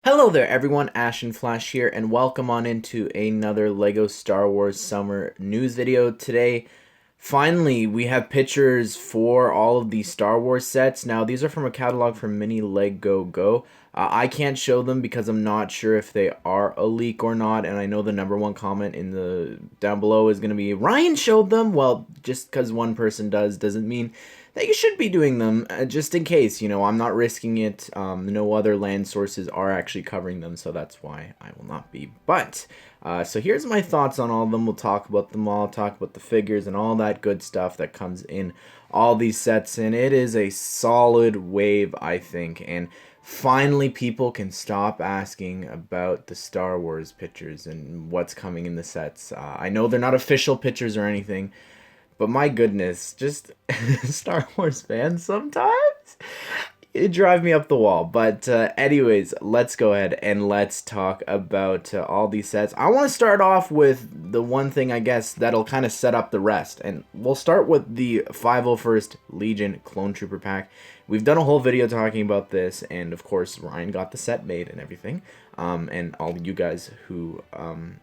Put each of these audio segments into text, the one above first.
Hello there everyone, Ashnflash here, and welcome on into another LEGO Star Wars Summer news video. Today, finally, we have pictures for all of the Star Wars sets. Now, these are from a catalog from Mini Lego Go. I can't show them because I'm not sure if they are a leak or not, and I know the number one comment in the down below is going to be, Ryan showed them. Well, just because one person doesn't mean that you should be doing them, just in case. I'm not risking it. No other land sources are actually covering them, so that's why I will not be. But, so here's my thoughts on all of them. We'll talk about them all, talk about the figures and all that good stuff that comes in all these sets, and it is a solid wave, I think, and finally people can stop asking about the Star Wars pictures and what's coming in the sets. I know they're not official pictures or anything, but my goodness, just Star Wars fans sometimes, it drive me up the wall. But anyways, let's go ahead and let's talk about all these sets. I want to start off with the one thing, I guess, that'll kind of set up the rest. And we'll start with the 501st Legion Clone Trooper pack. We've done a whole video talking about this, and of course, Ryan got the set made and everything. And all you guys who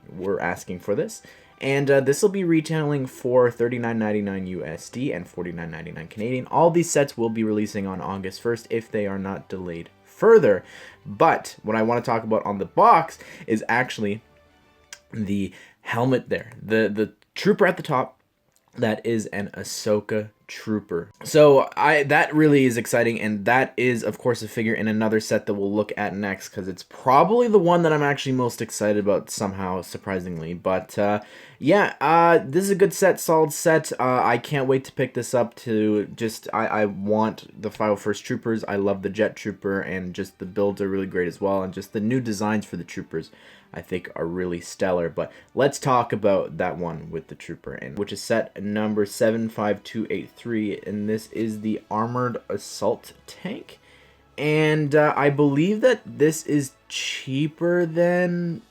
were asking for this. And this will be retailing for $39.99 USD and $49.99 Canadian. All these sets will be releasing on August 1st if they are not delayed further. But what I want to talk about on the box is actually the helmet there. The trooper at the top, that is an Ahsoka trooper. So that really is exciting, and that is of course a figure in another set that we'll look at next, because it's probably the one that I'm actually most excited about somehow, surprisingly. But yeah, this is a good set, solid set. I can't wait to pick this up. I want the 501st troopers. I love the jet trooper, and just the builds are really great as well, and just the new designs for the troopers I think are really stellar. But let's talk about that one with the trooper, and which is set number 75283, and this is the armored assault tank. And I believe that this is cheaper than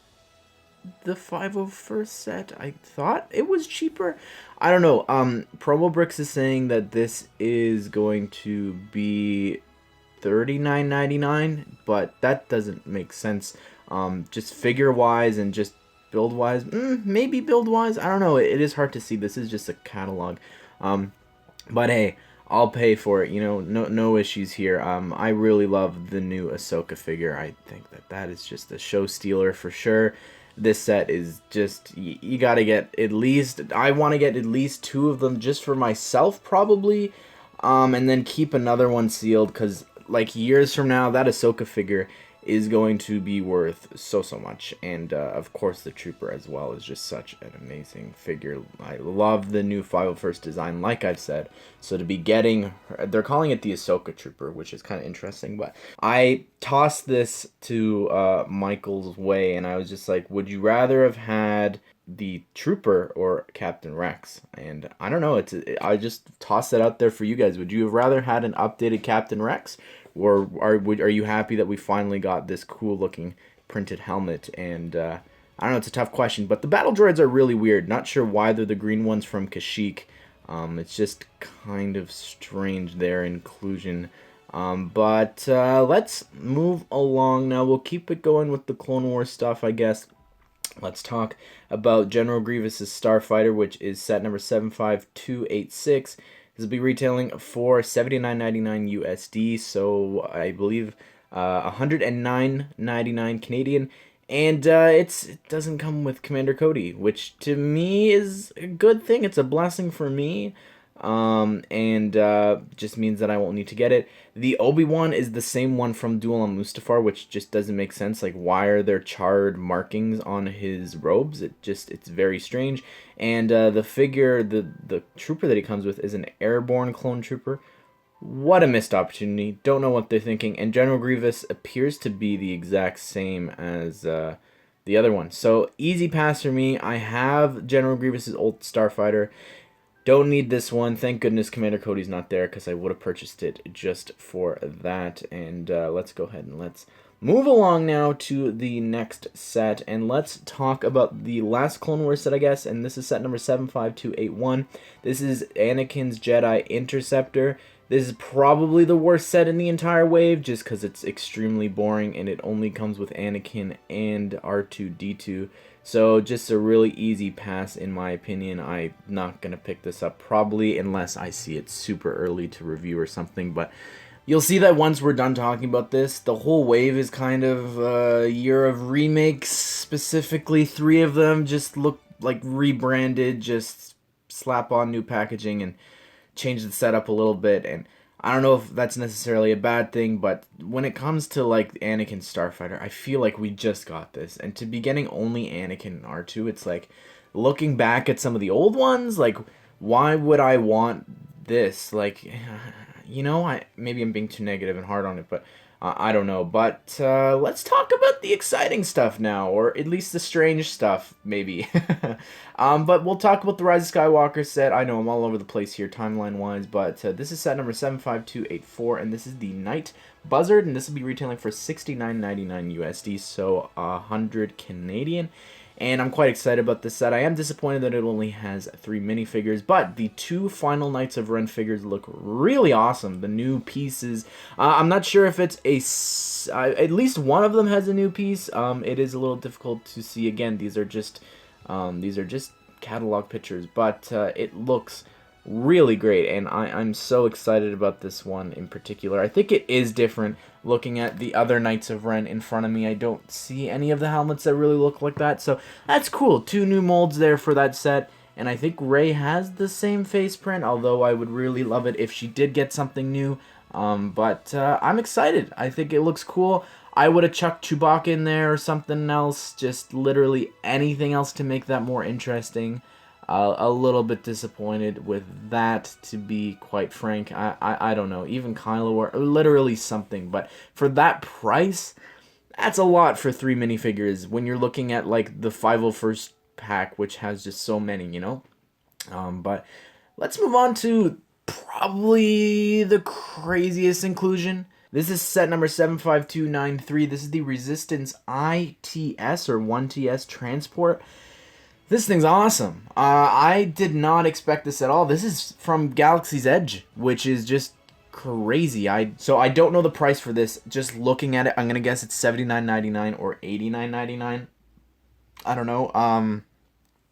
the 501st set. I thought it was cheaper. I don't know. Promo Bricks is saying that this is going to be $39.99, but that doesn't make sense. Just figure wise and just build wise, maybe build wise, I don't know. It is hard to see. This is just a catalog. But hey, I'll pay for it. No issues here. I really love the new Ahsoka figure. I think that is just a show stealer for sure. This set is just, you gotta get at least, I want to get at least 2 of them just for myself probably, and then keep another one sealed, because like years from now, that Ahsoka figure is going to be worth so much. And of course the trooper as well is just such an amazing figure. I love the new 501st design, like I've said. So to be getting, they're calling it the Ahsoka trooper, which is kind of interesting. But I tossed this to Michael's way, and I was just like, would you rather have had the trooper or Captain Rex? And I don't know, I just tossed it out there for you guys. Would you have rather had an updated Captain Rex, or are you happy that we finally got this cool looking printed helmet? And I don't know, it's a tough question, but the battle droids are really weird. Not sure why they're the green ones from Kashyyyk. It's just kind of strange, their inclusion. But let's move along now. We'll keep it going with the Clone Wars stuff, I guess. Let's talk about General Grievous' Starfighter, which is set number 75286. This will be retailing for $79.99 USD, so I believe $109.99 Canadian. And it doesn't come with Commander Cody, which to me is a good thing. It's a blessing for me. And just means that I won't need to get it. The Obi-Wan is the same one from Duel on Mustafar, which just doesn't make sense. Like, why are there charred markings on his robes? It's very strange. And the figure, the trooper that he comes with is an airborne clone trooper. What a missed opportunity. Don't know what they're thinking. And General Grievous appears to be the exact same as the other one. So easy pass for me. I have General Grievous' old Starfighter. Don't need this one. Thank goodness Commander Cody's not there, because I would have purchased it just for that. And let's go ahead and let's move along now to the next set. And let's talk about the last Clone Wars set, I guess. And this is set number 75281. This is Anakin's Jedi Interceptor. This is probably the worst set in the entire wave, just because it's extremely boring and it only comes with Anakin and R2-D2. So just a really easy pass in my opinion. I'm not going to pick this up probably unless I see it super early to review or something. But you'll see that once we're done talking about this, the whole wave is kind of a year of remakes. Specifically, 3 of them just look like rebranded, just slap on new packaging and change the setup a little bit. And I don't know if that's necessarily a bad thing, but when it comes to like Anakin Starfighter, I feel like we just got this. And to be getting only Anakin and R2, it's like looking back at some of the old ones, like why would I want this? Like, you know, maybe I'm being too negative and hard on it, but I don't know. But let's talk about the exciting stuff now, or at least the strange stuff, maybe. But we'll talk about the Rise of Skywalker set. I know I'm all over the place here timeline-wise, but this is set number 75284, and this is the Night Buzzard, and this will be retailing for $69.99 USD, so 100 Canadian. And I'm quite excited about this set. I am disappointed that it only has 3 minifigures, but the 2 final Knights of Ren figures look really awesome. The new pieces, I'm not sure if it's at least one of them has a new piece. It is a little difficult to see. Again, these are just catalog pictures, but it looks really great, and I'm so excited about this one in particular. I think it is different. Looking at the other Knights of Ren in front of me, I don't see any of the helmets that really look like that, so that's cool. 2 new molds there for that set, and I think Rey has the same face print, although I would really love it if she did get something new. But I'm excited. I think it looks cool. I would have chucked Chewbacca in there or something else, just literally anything else to make that more interesting. A little bit disappointed with that, to be quite frank. I don't know, even Kylo or literally something, but for that price, that's a lot for 3 minifigures when you're looking at like the 501st pack, which has just so many, you know. But let's move on to probably the craziest inclusion. This is set number 75293. This is the Resistance ITS or 1TS transport. This thing's awesome. I did not expect this at all. This is from Galaxy's Edge, which is just crazy. So I don't know the price for this. Just looking at it, I'm gonna guess it's $79.99 or $89.99. I don't know.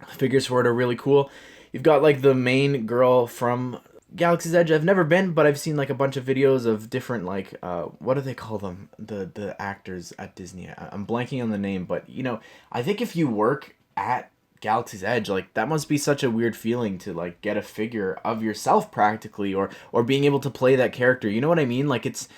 Figures for it are really cool. You've got like the main girl from Galaxy's Edge. I've never been, but I've seen like a bunch of videos of different like what do they call them? The actors at Disney. I'm blanking on the name, but you know, I think if you work at Galaxy's Edge, like that must be such a weird feeling to like get a figure of yourself practically, or being able to play that character. You know what I mean? Like it's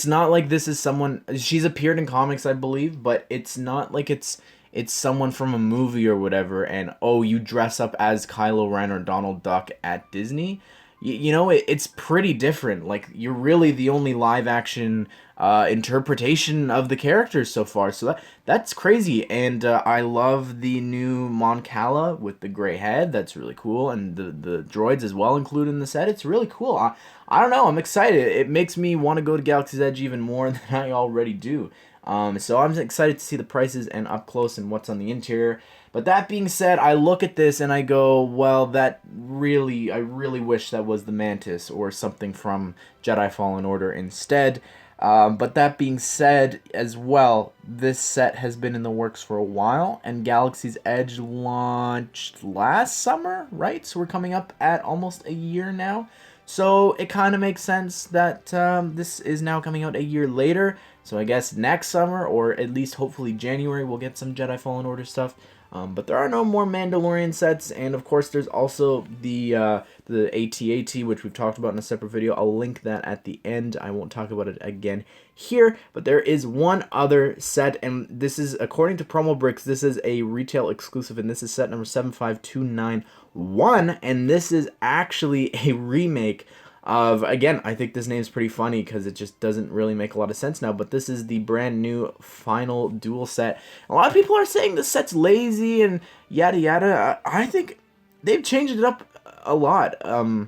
not like this is someone, she's appeared in comics I believe, but it's not like it's someone from a movie or whatever, and oh, you dress up as Kylo Ren or Donald Duck at Disney. You know, it's pretty different. Like, you're really the only live-action interpretation of the characters so far. So that's crazy. And I love the new Mon Cala with the gray head. That's really cool. And the droids as well included in the set. It's really cool. I don't know. I'm excited. It makes me want to go to Galaxy's Edge even more than I already do. So I'm excited to see the prices and up close and what's on the interior. But that being said, I look at this and I go, well, I really wish that was the Mantis or something from Jedi Fallen Order instead. But that being said as well, this set has been in the works for a while, and Galaxy's Edge launched last summer, right? So we're coming up at almost a year now. So it kind of makes sense that this is now coming out a year later. So I guess next summer, or at least hopefully January, we'll get some Jedi Fallen Order stuff. But there are no more Mandalorian sets, and of course there's also the AT-AT, which we've talked about in a separate video. I'll link that at the end. I won't talk about it again here, but there is one other set, and this is, according to Promo Bricks, this is a retail exclusive, and this is set number 75291, and this is actually a remake of, again, I think this name's pretty funny because it just doesn't really make a lot of sense now, but this is the brand new final duel set. A lot of people are saying this set's lazy and yada yada. I think they've changed it up a lot. I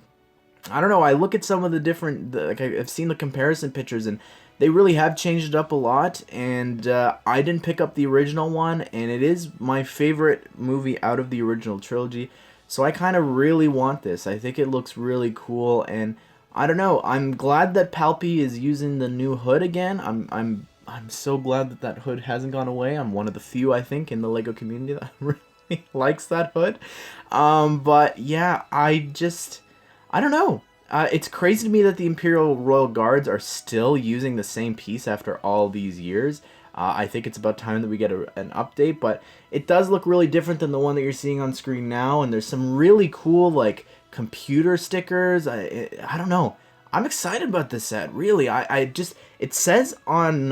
don't know, I look at some of the different, I've seen the comparison pictures, and they really have changed it up a lot, and I didn't pick up the original one, and it is my favorite movie out of the original trilogy. So I kind of really want this. I think it looks really cool, and I don't know. I'm glad that Palpy is using the new hood again. I'm so glad that that hood hasn't gone away. I'm one of the few, I think, in the Lego community that really likes that hood. But yeah, I don't know. It's crazy to me that the Imperial Royal Guards are still using the same piece after all these years. I think it's about time that we get an update, but it does look really different than the one that you're seeing on screen now, and there's some really cool, like, computer stickers. I don't know. I'm excited about this set, really. I just, it says on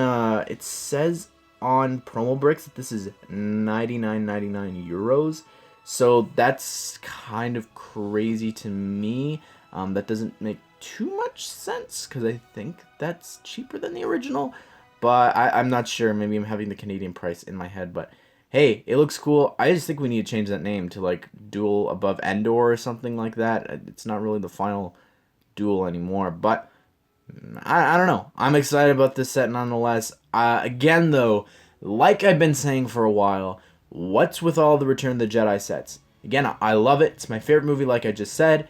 promo bricks that this is 99.99 euros. So that's kind of crazy to me. That doesn't make too much sense because I think that's cheaper than the original. But I'm not sure. Maybe I'm having the Canadian price in my head. But hey, it looks cool. I just think we need to change that name to like Duel Above Endor or something like that. It's not really the final duel anymore. But I don't know. I'm excited about this set nonetheless. Again, though, like I've been saying for a while, what's with all the Return of the Jedi sets? Again, I love it. It's my favorite movie, like I just said.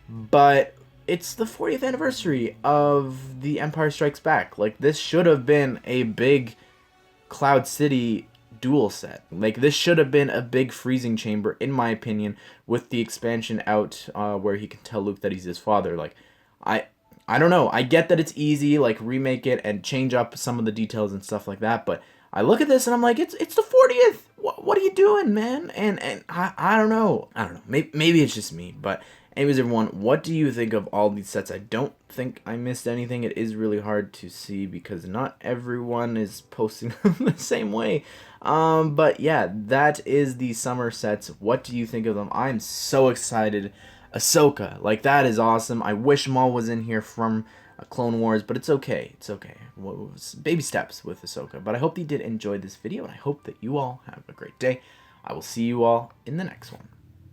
But it's the 40th anniversary of The Empire Strikes Back. Like, this should have been a big Cloud City duel set. Like, this should have been a big freezing chamber, in my opinion, with the expansion out where he can tell Luke that he's his father. Like, I don't know. I get that it's easy, like, remake it and change up some of the details and stuff like that, but I look at this and I'm like, it's the 40th. What are you doing, man? And I don't know. I don't know. Maybe it's just me, but anyways, everyone, what do you think of all these sets? I don't think I missed anything. It is really hard to see because not everyone is posting them the same way. But yeah, that is the summer sets. What do you think of them? I'm so excited. Ahsoka, like, that is awesome. I wish Maul was in here from Clone Wars, but it's okay. It's okay. Baby steps with Ahsoka. But I hope you did enjoy this video, and I hope that you all have a great day. I will see you all in the next one.